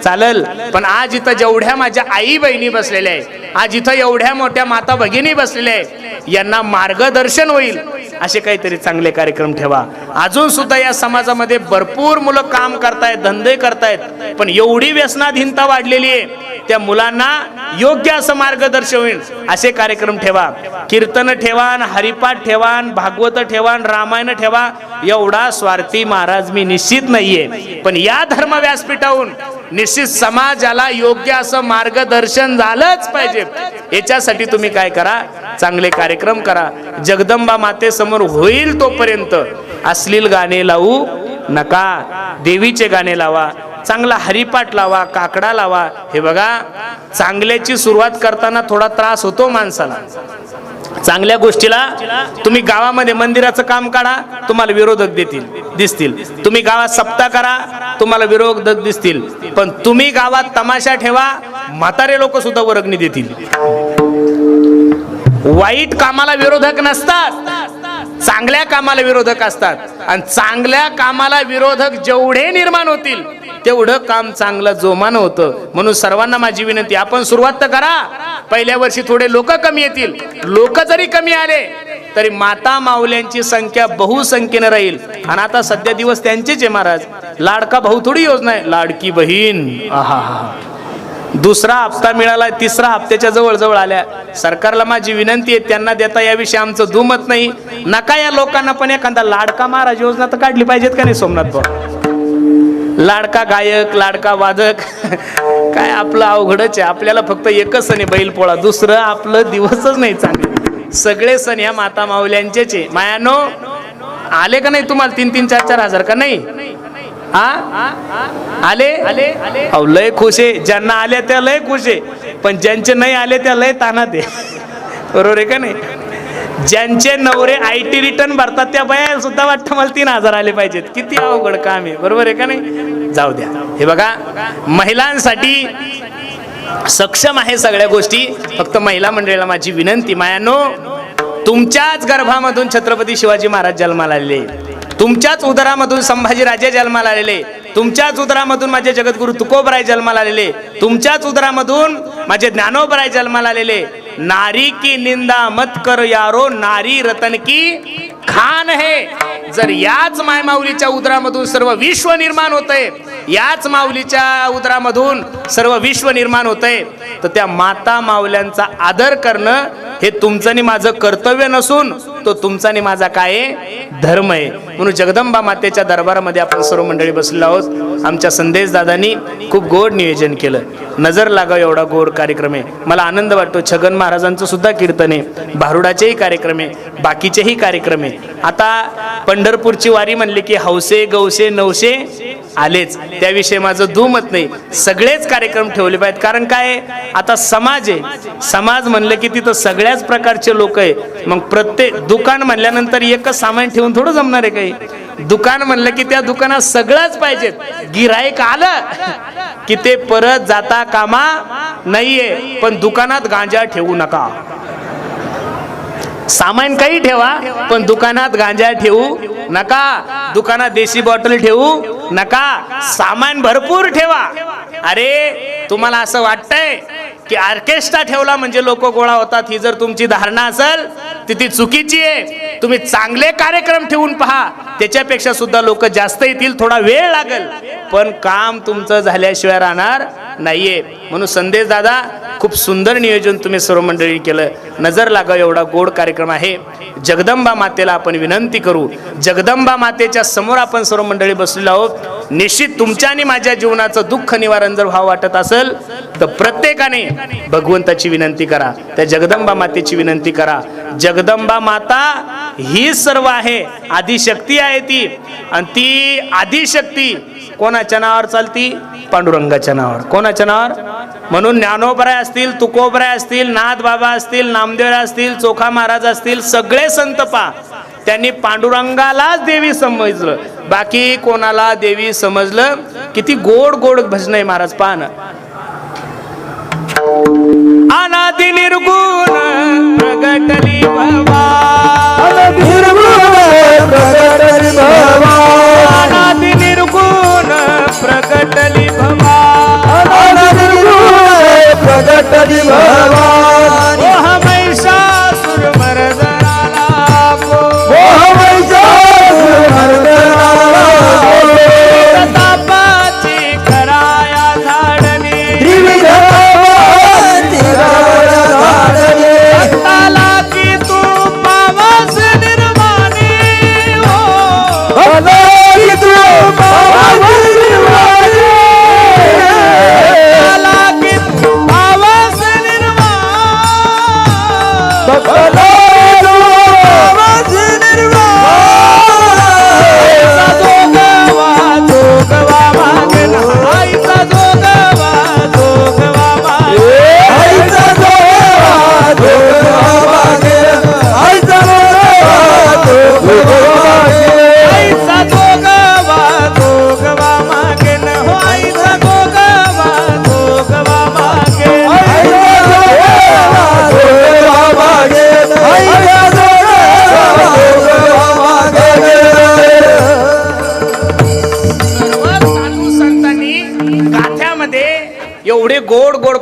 Speaker 1: चालेल, पण आज इथं जेवढ्या माझ्या आई बहिणी बसलेल्या आहे, आज इथं एवढ्या मोठ्या माता भगिनी बसलेल्या आहे, यांना मार्गदर्शन होईल असे काहीतरी चांगले कार्यक्रम ठेवा. अजून सुद्धा या समाजामध्ये भरपूर मुलं काम करतायत, धंदे करतायत, पण एवढी व्यसनाधीनता वाढलेली आहे, त्या मुलांना योग्य असं मार्गदर्शन होईल असे कार्यक्रम ठेवा. कीर्तन ठेवान, हरिपाठ ठेवान, भागवत ठेवान, रामायण ठेवा. एवढा स्वार्थी महाराज मी निश्चित नाहीये. पण या धर्म व्यासपीठाहून निश्चित समाजाला योग्य असं मार्गदर्शन झालंच पाहिजे. याच्यासाठी तुम्ही काय करा, चांगले कार्यक्रम करा. जगदंबा मातेसमोर होईल तोपर्यंत अश्लील गाणे लावू नका, देवीचे गाणे लावा, चांगला हरिपाठ लावा, काकडा लावा. हे बघा, चांगल्याची सुरुवात करताना थोडा त्रास होतो माणसाला. चांगल्या गोष्टीला तुम्ही गावामध्ये मंदिराचं काम काढा, तुम्हाला विरोधक दिसतील. तुम्ही गावात सप्ताह करा, तुम्हाला विरोधक दिसतील. पण तुम्ही गावात तमाशा ठेवा, म्हातारे लोक सुद्धा वर्गणी देतील. वाईट कामाला विरोधक नसतात, चांगल्या कामाला विरोधक असतात. आणि चांगल्या कामाला विरोधक जेवढे निर्माण होतील तेवढं काम चांगलं जोमानं होतं. म्हणून सर्वांना माझी विनंती, आपण सुरुवात तर करा. पहिल्या वर्षी थोडे लोक कमी येतील, लोक जरी कमी आले तरी माता माऊल्यांची संख्या बहुसंख्येने राहील. आणि आता सध्या दिवस त्यांचेच आहे महाराज. लाडका भाऊ थोडी योजना आहे, लाडकी बहीण. दुसरा हप्ता मिळाला, तिसरा हप्त्याच्या जवळ जवळ आल्या. सरकारला माझी विनंती आहे, त्यांना देता याविषयी आमचं दुमत नाही. नका या लोकांना पण एखादा लाडका महाराज योजना तर काढली पाहिजेत का नाही सोमनाथ भाऊ? लाडका गायक, लाडका वादक, काय आपलं अवघडच आहे. आपल्याला फक्त एकच सण आहे बैलपोळा, दुसरं आपलं दिवसच नाही चांगले. सगळे सण ह्या माता माऊल्यांचेच आहे. मायानो, आले का नाही तुम्हाला 3-3, 4-4 हजार का नाही? आले? लय खुश आहे. ज्यांना आले त्या लय खुश आहे, पण ज्यांचे नाही आले त्या लय तानात आहे. बरोबर आहे का नाही? ज्यांचे नवरे IT रिटर्न भरतात त्या बाया सुद्धा वाटतं मला 3,000 आले पाहिजेत. किती अवघड काम आहे. बरोबर आहे का नाही? जाऊ द्या. हे बघा, महिलांसाठी सक्षम आहे सगळ्या गोष्टी. फक्त महिला मंडळीला माझी विनंती, मायानो, तुमच्याच गर्भामधून छत्रपती शिवाजी महाराज जन्माला आलेले, तुमच्याच उदरामधून संभाजीराजे जन्माला आलेले, तुमच्याच उदरामधून माझे जगद्गुरु तुकोबराय जन्माला आलेले, तुमच्याच उदरामधून माझे ज्ञानोबराय जन्माला आलेले. नारी की निंदा मत कर यारो, नारी रतन की खान है. जर याच मायमाऊलीच्या उदरामधून सर्व विश्व निर्माण होतंय, याच माऊलीच्या उदरामधून सर्व विश्व निर्माण होतंय, तर त्या माता माऊल्यांचा आदर करणं हे तुमचं आणि माझं कर्तव्य नसून तो तुमचा आणि माझा काय धर्म आहे. म्हणून जगदंबा मातेच्या दरबारामध्ये आपण सर्व मंडळी बसलेलो आहोत. आमच्या संदेश दादांनी खूप गोड नियोजन केलं. नजर लागाव एवढा गोड कार्यक्रम आहे. मला आनंद वाटतो. छगन महाराजांचं सुद्धा कीर्तन आहे, भारुडाचेही कार्यक्रम आहे, बाकीचेही कार्यक्रम आहे. आता पंढरपूरची वारी म्हणली की हौसे गौसे नवसे आलेच, त्याविषयी माझं दुमत नाही. सगळेच कार्यक्रम ठेवले पाहिजेत. कारण काय, आता समाज आहे, समाज म्हणलं की तिथं सगळ्याच प्रकारचे लोक आहे. मग प्रत्येक दुकान म्हणल्यानंतर एकच सामान ठेवून थोडं जमणार आहे काही. दुकान म्हणलं की त्या दुकानात सगळंच पाहिजेत. गिराईक आलं की ते परत जाता कामा नाहीये. पण दुकानात गांजा ठेवू नका. सामान काही ठेवा, पण दुकानात गांजा ठेवू नका. दुकानात देशी बॉटल ठेवू नका. सामान भरपूर ठेवा. अरे, तुम्हाला असं वाटतंय की ऑर्केस्ट्रा ठेवला म्हणजे लोक गोळा होतात, ही जर तुमची धारणा असेल तर ती चुकीची आहे. तुम्ही चांगले कार्यक्रम ठेवून पहा, त्याच्यापेक्षा सुद्धा लोक जास्त येतील. थोडा वेळ लागेल, पण काम तुमचं झाल्याशिवाय राहणार नाहीये. म्हणून संदेश दादा, खूप सुंदर नियोजन तुम्ही सर्व मंडळी केलं. नजर लागाव एवढा गोड कार्यक्रम आहे. जगदंबा मातेला आपण विनंती करू. जगदंबा मातेच्या समोर आपण सर्व मंडळी बसलेलो आहोत. निश्चित तुमच्या आणि माझ्या जीवनाचं दुःख निवारण जर व्हावं वाटत असेल तर प्रत्येकाने भगवंताची विनंती करा, त्या जगदंबा मातेची विनंती करा. जगदंबा माता ही सर्व आहे, आदिशक्ती आहे ती. आणि ती आदिशक्ती कोणाच्या नावावर चालती? पांडुरंगाच्या नावावर. कोणाच्या नावावर? म्हणून ज्ञानोबराय असतील, तुकोबराय असतील, नाथ बाबा असतील, नामदेव असतील, चोखा महाराज असतील, सगळे संत पा, त्यांनी पांडुरंगालाच देवी समजलं, बाकी कोणाला देवी समजलं. किती गोड गोड भजन आहे महाराज. पाहन अनादि निर्गुण प्रगटली भवा, अनादि निर्गुण प्रगटली भवा,
Speaker 2: प्रगटली भवानी.
Speaker 1: मोह महिषासुर मर्दनाला,
Speaker 2: मोह महिषासुर मर्दनाला,
Speaker 1: तापाची कराया धाडणी,
Speaker 2: त्रिविध धाडणी,
Speaker 1: भक्ताला की तू पावस निर्माणी,
Speaker 2: भक्ताला की तू पावस निर्माणी.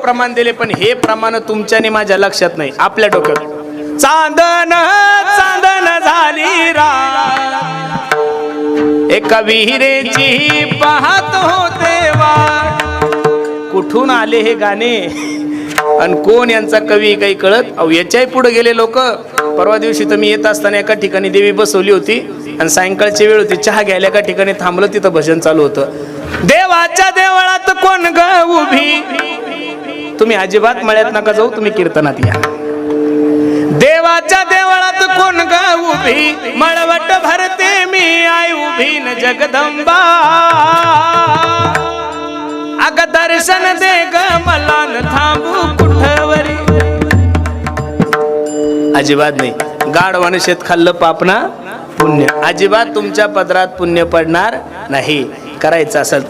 Speaker 1: प्रमाण दिले, पण हे प्रमाण तुमच्याने माझ्या लक्षात नाही, आपल्या डोक्यात. चांदन चांदन झाली रात, एका विहिरेची पाहत होते वाट. कुठून आले हे गाणे आणि कोण यांचा कवी काही कळत. अहो याच्याही पुढे गेले लोक. परवा दिवशी तर मी येत असताना एका ठिकाणी देवी बसवली होती आणि सायंकाळची वेळ होती, चहा घ्यायला एका ठिकाणी थांबलं, तिथं भजन चालू होतं. देवाच्या देवळात कोण ग उभी. तुम्ही अजिबात मळ्यात नका जाऊ, तुम्ही कीर्तनात या. देवाच्या देवळात कोण ग उभी, मळवट भरते मी आई उभी न जगदंबा. अग दर्शन दे ग मला न थांबू कुठवरी. अजिबात नाही. गाढवानं शेत खाल्लं पापना पुण्य. अजिबात तुमच्या पदरात पुण्य पडणार नाही. करायचं असेल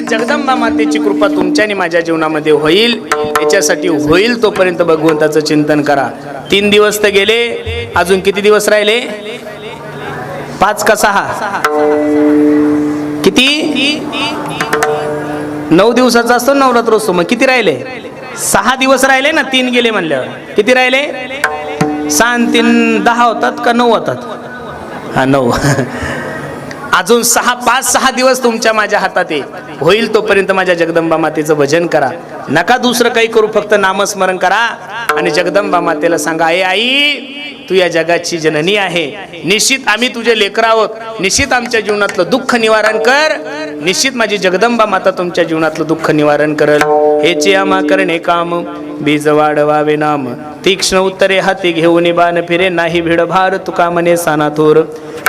Speaker 1: जगदंबा मातेची कृपा तुमच्या आणि माझ्या जीवनामध्ये होईल. याच्यासाठी होईल तोपर्यंत भगवंताचं चिंतन करा. 3 दिवस तर गेले, अजून किती दिवस राहिले? 5 का 6? किती? 9 दिवसाचा असतो नवरात्र असतो. मग किती राहिले? 6 दिवस राहिले ना. 3 गेले म्हणल्यावर किती राहिले? 6 3 10 होतात का 9 होतात? हा 9. अजून 5-6 दिवस तुमच्या माझ्या हातात आहे. होईल तोपर्यंत माझ्या जगदंबा मातेचं भजन करा. नका दुसरं काही करू, फक्त नामस्मरण करा आणि जगदंबा मातेला सांगा, आई आई तू या जगाची जननी आहे. निश्चित आम्ही तुझे लेकर आहोत. निश्चित आमच्या जीवनातलं दुःख निवारण कर. निश्चित माझी जगदंबा माता तुमच्या जीवनातलं दुःख निवारण करल. हेचे आम्हा करणे काम, बीज वाढवावे नाम. तीक्ष्ण उत्तरे हाती घेऊन बाण फिरे, नाही भिड भार तुका मने साना थोर.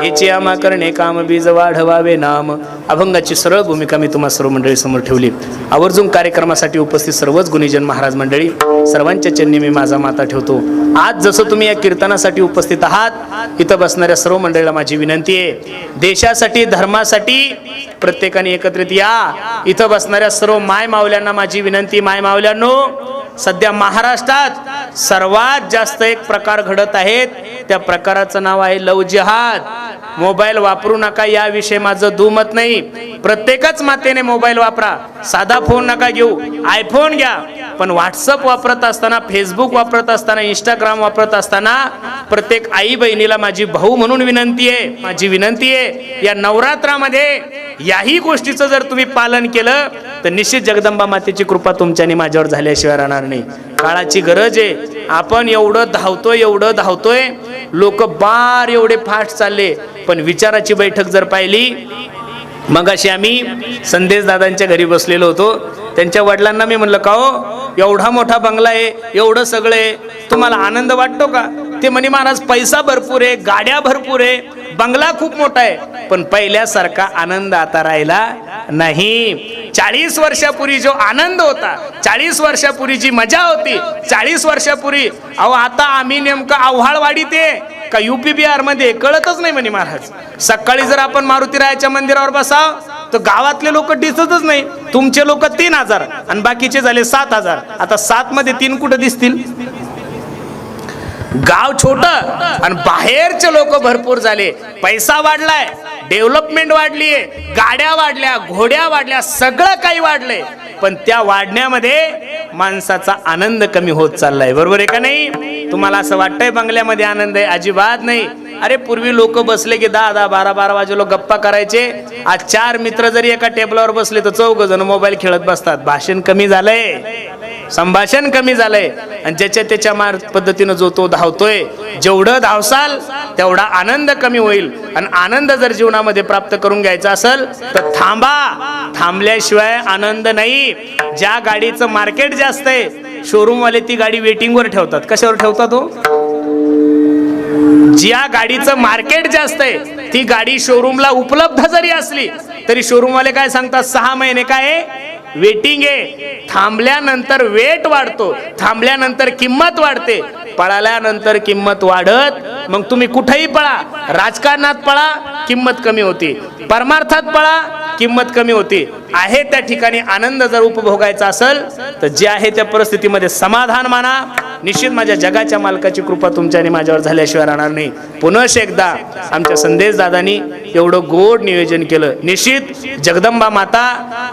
Speaker 1: हेचे आम्हा करणे काम, बीज वाढवावे नाम. अभंगाची सरळ भूमिका मी तुम्हा सर्व मंडळी समोर ठेवली. आवर्जून कार्यक्रमासाठी उपस्थित सर्वच गुणीजन महाराज मंडळी, सर्वांच्या चरणी मी माझा माता ठेवतो. आज जसं तुम्ही या कीर्तनासाठी उपस्थित आहात, इथं बसणाऱ्या सर्व मंडळीला माझी विनंती आहे, देशासाठी धर्मासाठी प्रत्येकाने एकत्रित या. इथं बसणाऱ्या सर्व माय मावल्यांना माझी विनंती, माय मावल्यांनो, सध्या महाराष्ट्रात सर्वात जास्त एक प्रकार घडत आहेत. त्या प्रकाराचं नाव आहे लव जिहाद. मोबाईल वापरू नका याविषयी माझं दुमत नाही. प्रत्येकच मातेने मोबाईल वापरा. साधा फोन नका घेऊ, आयफोन घ्या. पण व्हॉट्सअप वापरत असताना, फेसबुक वापरत असताना, इंस्टाग्राम वापरत असताना प्रत्येक आई बहिणीला माझी भाऊ म्हणून विनंती आहे, माझी विनंती आहे, या नवरात्रामध्ये याही गोष्टीचं जर तुम्ही पालन केलं तर निश्चित जगदंबा मातेची कृपा तुमच्या आणि माझ्यावर झाल्याशिवाय राहणार नाही. काळाची गरज आहे. आपण एवढं धावतोय, लोक बार एवढे फास्ट चालले. पण विचाराची बैठक जर पाहिली, मग अशी आम्ही संदेश दादांच्या घरी बसलेलो होतो. त्यांच्या वडिलांना मी म्हणलं, का हो एवढा मोठा बंगला आहे, एवढं सगळं आहे, तुम्हाला आनंद वाटतो का? ते म्हणे, महाराज पैसा भरपूर आहे, गाड्या भरपूर आहे, बंगला खूप मोठा आहे, पण पहिल्यासारखा आनंद आता राहिला नाही. 40 वर्षापूर्वी जो आनंद होता, 40 वर्षापूर्वी जी मजा होती, 40 वर्षापूर्वी, अहो आता आम्ही नेमकं आव्हाळवाडीत आहे का UP बिहार मध्ये कळतच नाही म्हणे महाराज. सकाळी जर आपण मारुतीरायाच्या मंदिरावर बसाव तर गावातले लोक दिसतच नाही. तुमचे लोक 3000 आणि बाकीचे झाले 7000. आता 7 मध्ये 3 कुठं दिसतील? गाव छोट आणि बाहेरचे लोक भरपूर झाले. पैसा वाढलाय, डेव्हलपमेंट वाढलीये, गाड्या वाढल्या, घोड्या वाढल्या, सगळं काही वाढलंय. पण त्या वाढण्यामध्ये माणसाचा आनंद कमी होत चाललाय. बरोबर आहे का नाही? तुम्हाला असं वाटतंय बंगल्यामध्ये आनंद आहे? अजिबात नाही. अरे पूर्वी लोक बसले की 10-10, 12-12 वाजे लोक गप्पा करायचे. आज 4 मित्र जरी एका टेबलावर बसले तर 4 जण मोबाईल खेळत बसतात. भाषण कमी झालंय, संभाषण कमी झालंय. आणि ज्याच्या त्याच्या पद्धतीनं जो तो धावतोय. जेवढं धावसाल तेवढा आनंद कमी होईल. आणि आनंद जर जीवनामध्ये प्राप्त करून घ्यायचा असेल तर थांबा. थांबल्याशिवाय आनंद नाही. ज्या गाडीचं मार्केट जास्त आहे शोरूम वाले ती गाडी वेटिंगवर ठेवतात. कशावर ठेवतात हो? ज्या गाडीचं मार्केट जास्त आहे ती गाडी शोरूमला उपलब्ध जरी असली तरी शोरूम वाले काय सांगतात, 6 महिने काय वेटिंग आहे. थांबल्यानंतर वेट वाढतो, थांबल्यानंतर किंमत वाढते, पळाल्यानंतर किंमत वाढत. मग तुम्ही कुठेही पळा, राजकारणात पळा किंमत कमी होती, परमार्थात पळा किंमत कमी होती. आहे त्या ठिकाणी आनंद जर उपभोगायचा असेल तर जे आहे त्या परिस्थितीमध्ये समाधान माना. निश्चित माझ्या जगाच्या मालकाची कृपा तुमच्या आणि माझ्यावर झाल्याशिवाय राहणार नाही. पुन्हा एकदा आमच्या संदेश दादांनी एवढं गोड नियोजन केलं. निश्चित जगदंबा माता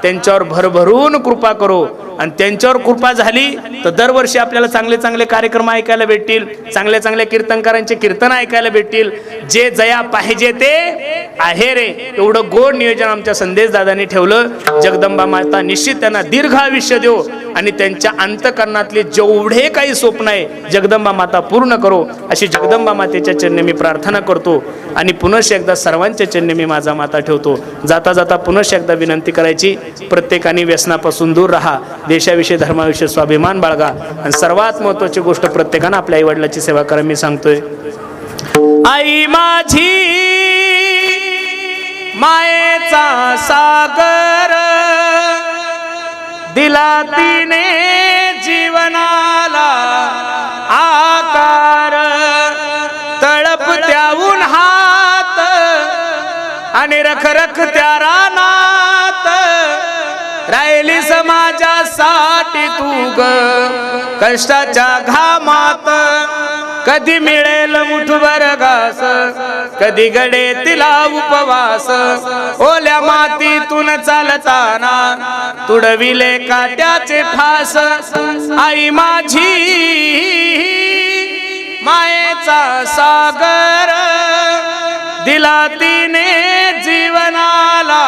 Speaker 1: त्यांच्यावर भरभरून कृपा करो. आणि त्यांच्यावर कृपा झाली तर दरवर्षी आपल्याला चांगले चांगले कार्यक्रम ऐकायला भेटतील, चांगल्या चांगल्या कीर्तनकारांचे कीर्तन ऐकायला भेटतील. जे जया पाहिजे ते आहे रे. एवढं गोड नियोजन आमच्या संदेश दादांनी ठेवलं. जगदंबा माता निश्चित त्यांना दीर्घ आयुष्य देव आणि त्यांच्या अंतकरणातले जेवढे काही स्वप्न आहे जगदंबा माता पूर्ण करो अशी जगदंबा मातेच्या चरणी मी प्रार्थना करतो. आणि पुन्हा एकदा सर्वांच्या चरणी मी माझा माता ठेवतो. जाता जाता पुन्हा एकदा विनंती करायची, प्रत्येकाने व्यसनापासून दूर राहा, देशाविषयी धर्माविषयी स्वाभिमान बाळगा आणि सर्वात महत्वाची गोष्ट प्रत्येकानं आपल्या आई वडिलाची सेवा करा. मी सांगतोय, आई माझी मायेचा सागर दिला तिने जीवनाला आकार, तळप त्याहून हात आणि रखरख त्या रानात राहिली समाजासाठी तू ग कष्टाच्या घामात. कधी मिळेल मुठभर घास, कधी घडे तिला उपवास, ओल्या मातीतून चालताना तुडविले काट्याचे फास. आई माझी मायेचा सागर दिला तिने जीवनाला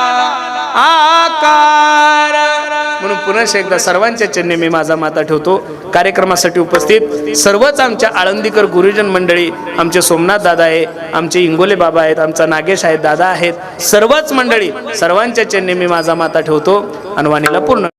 Speaker 1: आकार. म्हणून पुन्हा एकदा सर्वांच्या चरणी मी माझा माता ठेवतो. कार्यक्रमासाठी उपस्थित सर्वच आमच्या आळंदीकर गुरुजन मंडळी, आमचे सोमनाथ दादा आहे, आमचे इंगोले बाबा आहेत, आमचा नागेश आहेत, दादा आहेत, सर्वच मंडळी सर्वांच्या चरणी मी माझा माता ठेवतो. अनवाणीला पूर्ण